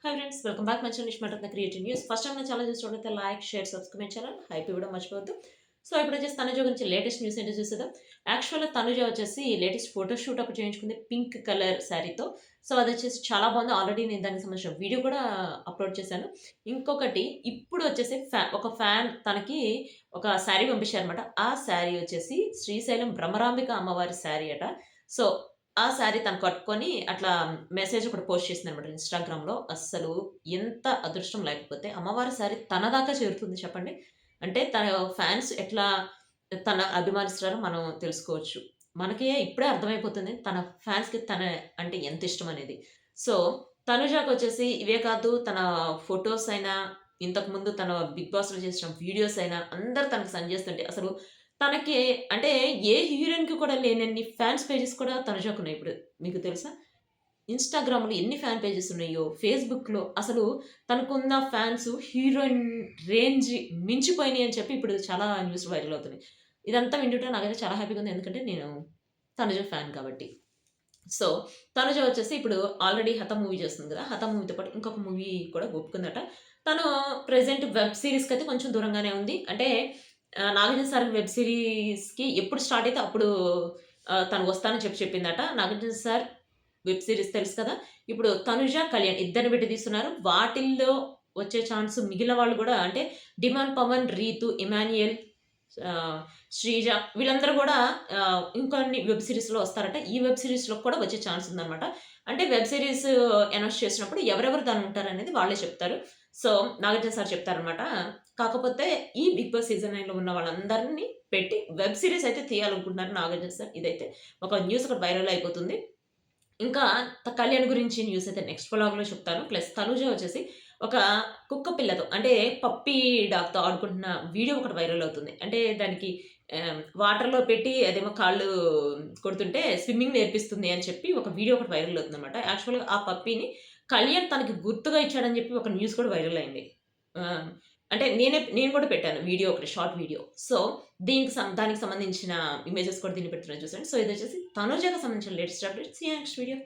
Hi friends, welcome back my channel Nishmata creative news. First time నా channel చూసినట్లయితే like, share, subscribe my channel. Hype ఇవ్వడం మర్చిపోవద్దు. So ఇప్పుడు వచ్చేసి తనుజ గురించి లేటెస్ట్ న్యూస్ ఏంటో చూసేద్దాం. యాక్చువల్గా తనుజ వచ్చేసి లేటెస్ట్ ఫోటోషూట్ ఒకటి చేయించుకుంది పింక్ కలర్ శారీతో. సో అది వచ్చేసి చాలా బాగుంది. ఆల్రెడీ నేను దానికి సంబంధించిన వీడియో కూడా అప్లోడ్ చేశాను. ఇంకొకటి ఇప్పుడు వచ్చేసి ఒక ఫ్యాన్ తనకి ఒక శారీ పంపించారనమాట. ఆ శారీ వచ్చేసి శ్రీశైలం భ్రమరాంబిక అమ్మవారి శారీ అట. సో ఆ శారీ తను కట్టుకొని అట్లా మెసేజ్ ఒకటి పోస్ట్ చేసిందనమాట ఇన్‌స్టాగ్రామ్‌లో. అస్సలు ఎంత అదృష్టం లేకపోతే అమ్మవారి శారీ తన దాకా చేరుతుంది చెప్పండి. అంటే తన ఫ్యాన్స్ ఎట్లా తన అభిమానిస్తారో మనం తెలుసుకోవచ్చు. మనకి ఇప్పుడే అర్థమైపోతుంది తన ఫ్యాన్స్‌కి తన అంటే ఎంత ఇష్టమనేది. సో, తనుజాకొచ్చేసి ఇవే కాదు తన ఫోటోస్ అయినా, ఇంతకుముందు తన 'బిగ్ బాస్‌లో' చేసిన వీడియోస్ అయినా అందరూ తనకు సెండ్ చేస్తుంటే అసలు తనకి అంటే ఏ హీరోయిన్‌కి కూడా లేనన్ని ఫ్యాన్స్ పేజెస్ కూడా తనుజాకున్నాయి ఇప్పుడు. మీకు తెలుసా? ఇన్‌స్టాగ్రామ్‌లో ఎన్ని ఫ్యాన్ పేజెస్ ఉన్నాయో, ఫేస్‌బుక్‌లో అసలు తనకున్న ఫ్యాన్స్ హీరోయిన్ రేంజ్ మించిపోయినాయి అని చెప్పి ఇప్పుడు చాలా న్యూస్‌లు వైరల్ అవుతున్నాయి. ఇదంతా వింటుంటే నాకైతే చాలా హ్యాపీగా ఉంది. ఎందుకంటే నేను తనుజ ఫ్యాన్ కాబట్టి. సో, తనుజ వచ్చేసి ఇప్పుడు ఆల్రెడీ 'హత' మూవీ చేస్తుంది కదా! 'హత' మూవీతో పాటు ఇంకొక మూవీ కూడా ఒప్పుకుందట. తను ప్రెజెంట్ వెబ్ సీరీస్‌కైతే కొంచెం దూరంగానే ఉంది. అంటే 'నాగార్జున సార్' వెబ్ సీరీస్‌కి ఎప్పుడు స్టార్ట్ అయితే అప్పుడు తను వస్తానని చెప్పిందట. 'నాగార్జున సార్' వెబ్ సీరీస్ తెలుసు కదా! ఇప్పుడు తనుజ, కళ్యాణ్ ఇద్దరిని పెట్టి తీస్తున్నారు. వాటిల్లో వచ్చే ఛాన్స్ మిగిలిన వాళ్ళు గూడా అంటే 'డిమాండ్ పవన్', 'రీతు', 'ఇమాన్యుయల్' శ్రీజ వీళ్ళందరూ గూడా ఇంకొన్ని వెబ్ సీరీస్‌లో వస్తారట. ఈ వెబ్ సీరీస్‌లో కూడా వచ్చే ఛాన్స్ ఉందనమాట. అంటే వెబ్ సీరీస్ అనౌన్స్ చేసినప్పుడు ఎవరెవరు దాంట్లో ఉంటారనేది వాళ్ళే చెప్తారు. సో, నాగార్జున సార్ చెప్తారనమాట. కాకపోతే ఈ 'బిగ్ బాస్' సీజన్ 9లో ఉన్న వాళ్ళందరిని పెట్టి వెబ్ సీరీస్ అయితే తీయాలనుకుంటున్నారు నాగార్జున సార్. ఇదైతే ఒక న్యూస్ ఒకటి వైరల్ అయిపోతుంది. ఇంకా కళ్యాణ్ గురించి న్యూస్ అయితే నెక్స్ట్ వ్లాగ్‌లో చెప్తాను. ప్లస్ తనుజ వచ్చేసి ఒక కుక్క పిల్లతో అంటే పప్పీ డాగ్‌తో ఆడుకుంటున్న వీడియో ఒకటి వైరల్ అవుతుంది. అంటే దానికి వాటర్‌లో పెట్టి అదేమో కాళ్ళు కొడుతుంటే స్విమ్మింగ్ నేర్పిస్తుంది అని చెప్పి ఒక వీడియో ఒకటి వైరల్ అవుతుందన్నమాట. యాక్చువల్‌గా ఆ పప్పీని కళ్యాణ్ తనకి గుర్తుగా ఇచ్చాడని చెప్పి ఒక న్యూస్ కూడా వైరల్ అయింది. ఆహ్, అంటే నేను కూడా పెట్టాను వీడియో ఒకటి షార్ట్ వీడియో. సో, దానికి సంబంధించిన ఇమేజెస్ కూడా దీన్ని పెడుతున్నాను చూసండి. సో, ఇదొచ్చేసి తనుజకి సంబంధించిన latest updates. See you next video.